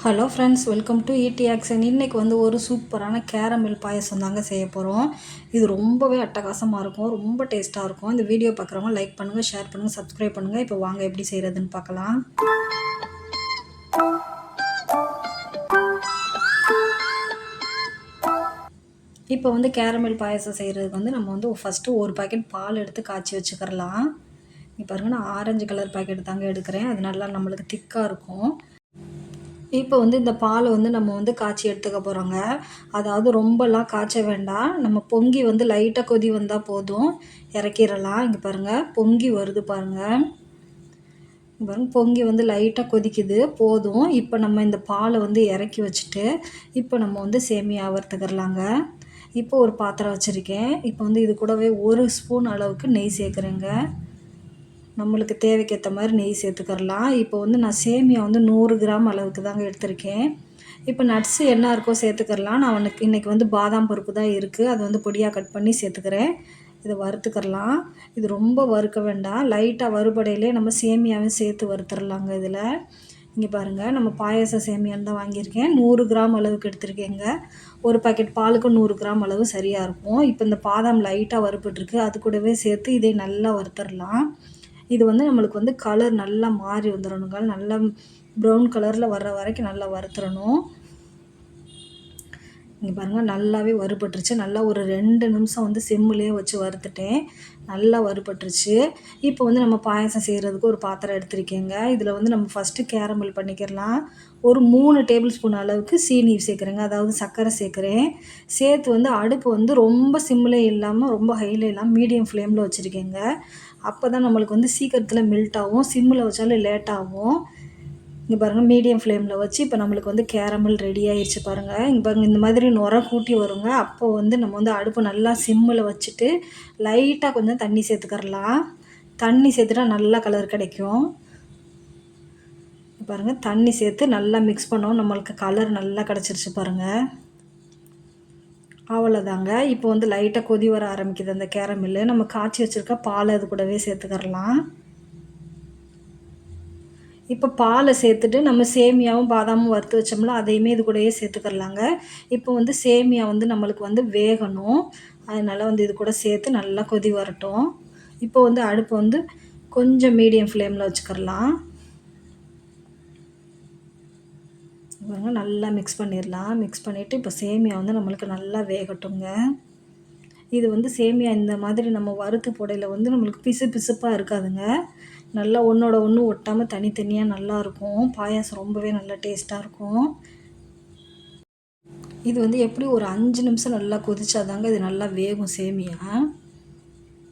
Hello friends, welcome to ED action. இன்றைக்கி வந்து ஒரு சூப்பரான கேரமல் பாயசம் தாங்க செய்ய போகிறோம். இது ரொம்பவே அட்டகாசமாக இருக்கும், ரொம்ப டேஸ்ட்டாக இருக்கும். இந்த வீடியோ பார்க்குறவங்க லைக் பண்ணுங்கள், ஷேர் பண்ணுங்கள், சப்ஸ்கிரைப் பண்ணுங்கள். இப்போ வாங்க எப்படி செய்கிறதுன்னு பார்க்கலாம். இப்போ வந்து கேரமல் பாயசம் செய்கிறதுக்கு வந்து நம்ம வந்து ஃபஸ்ட்டு ஒரு பாக்கெட் பால் எடுத்து காய்ச்சி வச்சுக்கிறலாம். இப்போ பாருங்கள், நான் ஆரஞ்சு கலர் பாக்கெட் தாங்க எடுக்கிறேன். அது நல்லா நம்மளுக்கு திக்காக இருக்கும். இப்போ வந்து இந்த பாலை வந்து நம்ம வந்து காய்ச்சி எடுத்துக்க போகிறோங்க. அதாவது ரொம்பலாம் காய்ச்ச வேண்டாம். நம்ம பொங்கி வந்து லைட்டாக கொதி வந்தால் போதும், இறக்கிடலாம். இங்கே பாருங்கள், பொங்கி வருது பாருங்கள். பாருங்கள், பொங்கி வந்து லைட்டாக கொதிக்குது, போதும். இப்போ நம்ம இந்த பாலை வந்து இறக்கி வச்சுட்டு இப்போ நம்ம வந்து சேமியா வறுத்துக்கிறலாங்க. இப்போ ஒரு பாத்திரம் வச்சுருக்கேன். இப்போ வந்து இது கூடவே 1 ஸ்பூன் அளவுக்கு நெய் சேர்க்குறேங்க. நம்மளுக்கு தேவைக்கேற்ற மாதிரி நெய் சேர்த்துக்கிறலாம். இப்போ வந்து நான் சேமியா வந்து 100 கிராம் அளவுக்கு தாங்க எடுத்திருக்கேன். இப்போ நட்ஸு என்ன இருக்கோ சேர்த்துக்கிறலாம். நான் இன்றைக்கி வந்து பாதாம் பருப்பு தான் இருக்குது, அது வந்து பொடியாக கட் பண்ணி சேர்த்துக்கிறேன். இதை வறுத்துக்கிறலாம். இது ரொம்ப வறுக்க வேண்டாம், லைட்டாக வறுபடையிலே நம்ம சேமியாவும் சேர்த்து வறுத்துடலாங்க. இதில் இங்கே பாருங்கள், நம்ம பாயாச சேமியான்னு தான் வாங்கியிருக்கேன். 100 கிராம் அளவுக்கு எடுத்திருக்கேங்க. ஒரு பாக்கெட் பாலுக்கு 100 கிராம் அளவு சரியாக இருக்கும். இப்போ இந்த பாதாம் லைட்டாக வறுபட்டுருக்கு, அது கூடவே சேர்த்து இதை நல்லா வறுத்துடலாம். இது வந்து நம்மளுக்கு வந்து கலர் நல்லா மாறி வந்துடணுங்க. நல்லா ப்ரௌன் கலரில் வர்ற வரைக்கும் நல்லா வறுத்துடணும். இங்கே பாருங்கள், நல்லாவே வறுபட்டுருச்சு. நல்லா ஒரு 2 நிமிஷம் வந்து சிம்முலேயே வச்சு வறுத்துட்டேன். நல்லா வறுபட்டுருச்சு. இப்போ வந்து நம்ம பாயாசம் செய்கிறதுக்கு ஒரு பாத்திரம் எடுத்திருக்கேங்க. இதில் வந்து நம்ம ஃபஸ்ட்டு கேரமல் பண்ணிக்கிறலாம். ஒரு 3 டேபிள் ஸ்பூன் அளவுக்கு சீனி சேர்க்குறேங்க, அதாவது சர்க்கரை சேர்க்குறேன். சேர்த்து வந்து அடுப்பு வந்து ரொம்ப சிம்மில் இல்லாமல் ரொம்ப ஹையில் இல்லாமல் மீடியம் ஃப்ளேமில் வச்சுருக்கேங்க. அப்போ தான் நம்மளுக்கு வந்து சீக்கிரத்தில் மெல்ட் ஆகும். சிம்மில் வச்சாலும் லேட் ஆகும். இங்கே பாருங்கள், மீடியம் ஃப்ளேமில் வச்சு இப்போ நம்மளுக்கு வந்து கேரமல் ரெடி ஆகிடுச்சு பாருங்கள். இங்கே பாருங்கள், இந்த மாதிரி நுரை கூட்டி வருங்க. அப்போ வந்து நம்ம வந்து அடுப்பு நல்லா சிம்மில் வச்சுட்டு லைட்டாக கொஞ்சம் தண்ணி சேர்த்துக்கிறலாம். தண்ணி சேர்த்துட்டா நல்லா கலர் கிடைக்கும். பாருங்கள், தண்ணி சேர்த்து நல்லா மிக்ஸ் பண்ணோம், நம்மளுக்கு கலர் நல்லா கிடச்சிருச்சு பாருங்கள். அவ்வளோதாங்க. இப்போ வந்து லைட்டாக கொதி வர ஆரம்பிக்குது அந்த கேரமில்லு. நம்ம காய்ச்சி வச்சுருக்க பால் அது கூடவே சேர்த்துக்கிறலாம். இப்போ பாலை சேர்த்துட்டு நம்ம சேமியாவும் பாதாமும் வறுத்து வச்சோம்ல, அதையுமே இது கூடயே சேர்த்துக்கிறலாங்க. இப்போ வந்து சேமியா வந்து நம்மளுக்கு வந்து வேகணும், அதனால் வந்து இது கூட சேர்த்து நல்லா கொதி வரட்டும். இப்போ வந்து அடுப்பு வந்து கொஞ்சம் மீடியம் ஃப்ளேமில் வச்சுக்கிறலாம். நல்லா மிக்ஸ் பண்ணிடலாம். மிக்ஸ் பண்ணிவிட்டு இப்போ சேமியா வந்து நம்மளுக்கு நல்லா வேகட்டுங்க. இது வந்து சேமியா இந்த மாதிரி நம்ம வறுத்து போடையில் வந்து நம்மளுக்கு பிசு பிசுப்பாக இருக்காதுங்க. நல்லா ஒன்றோட ஒன்று ஒட்டாமல் தனித்தனியாக நல்லாயிருக்கும். பாயாசம் ரொம்பவே நல்லா டேஸ்ட்டாக இருக்கும். இது வந்து எப்படி ஒரு 5 நிமிஷம் நல்லா கொதிச்சாதாங்க இது நல்லா வேகும் சேமியா.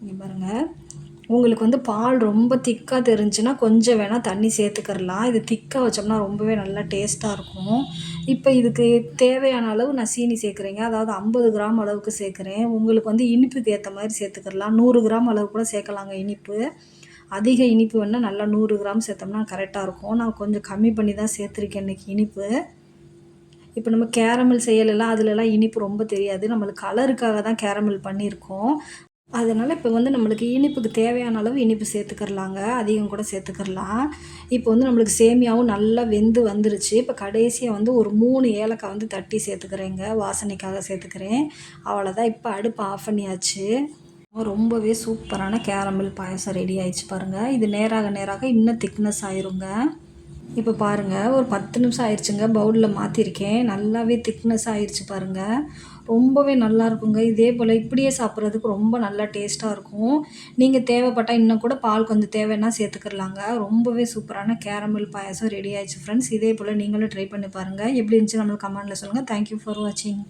இங்கே பாருங்கள், உங்களுக்கு வந்து பால் ரொம்ப திக்காக தெரிஞ்சுன்னா கொஞ்சம் வேணால் தண்ணி சேர்த்துக்கிறலாம். இது திக்காக வச்சோம்னா ரொம்பவே நல்லா டேஸ்ட்டாக இருக்கும். இப்போ இதுக்கு தேவையான அளவு நான் சீனி சேர்க்குறேங்க, அதாவது 50 கிராம் அளவுக்கு சேர்க்குறேன். உங்களுக்கு வந்து இனிப்புக்கு ஏற்ற மாதிரி சேர்த்துக்கிறலாம். 100 கிராம் அளவு கூட சேர்க்கலாங்க இனிப்பு. அதிக இனிப்பு வேணால் நல்லா 100 கிராம் சேர்த்தோம்னா கரெக்டாக இருக்கும். நான் கொஞ்சம் கம்மி பண்ணி தான் சேர்த்துருக்கேன் இன்றைக்கி இனிப்பு. இப்போ நம்ம கேரமல் செய்யலைலாம், அதிலலாம் இனிப்பு ரொம்ப தெரியாது. நம்மளுக்கு கலருக்காக தான் கேரமல் பண்ணியிருக்கோம். அதனால் இப்போ வந்து நம்மளுக்கு இனிப்புக்கு தேவையான அளவு இனிப்பு சேர்த்துக்கிறலாங்க, அதிகம் கூட சேர்த்துக்கிறலாம். இப்போ வந்து நம்மளுக்கு சேமியாவும் நல்லா வெந்து வந்துருச்சு. இப்போ கடைசியாக வந்து ஒரு 3 ஏலக்காய் வந்து தட்டி சேர்த்துக்கிறேங்க, வாசனைக்காக சேர்த்துக்கிறேன். அவ்வளோதான், இப்போ அடுப்பு ஆஃப் பண்ணியாச்சு. ரொம்பவே சூப்பரான கேரமல் பாயசம் ரெடி ஆயிடுச்சு பாருங்கள். இது நேராக நேராக இன்னும் திக்னஸ் ஆயிருங்க. இப்போ பாருங்கள், ஒரு 10 நிமிஷம் ஆயிடுச்சுங்க. பவுலில் மாற்றிருக்கேன், நல்லாவே திக்னஸ் ஆயிடுச்சு பாருங்கள். ரொம்பவே நல்லா இருக்குங்க. இதே போல் இப்படியே சாப்பிட்றதுக்கு ரொம்ப நல்லா டேஸ்ட்டாக இருக்கும். நீங்கள் தேவைப்பட்டால் இன்னும் கூட பால் கொஞ்சம் தேவைன்னா சேர்த்துக்கிறலாங்க. ரொம்பவே சூப்பரான கேரமல் பாயாசம் ரெடி ஆயிடுச்சு ஃப்ரெண்ட்ஸ். இதே போல் நீங்களும் ட்ரை பண்ணி பாருங்கள். எப்படி இருந்துச்சு நம்மளுக்கு கமெண்ட்டில் சொல்லுங்கள். தேங்க்யூ ஃபார் வாட்சிங்.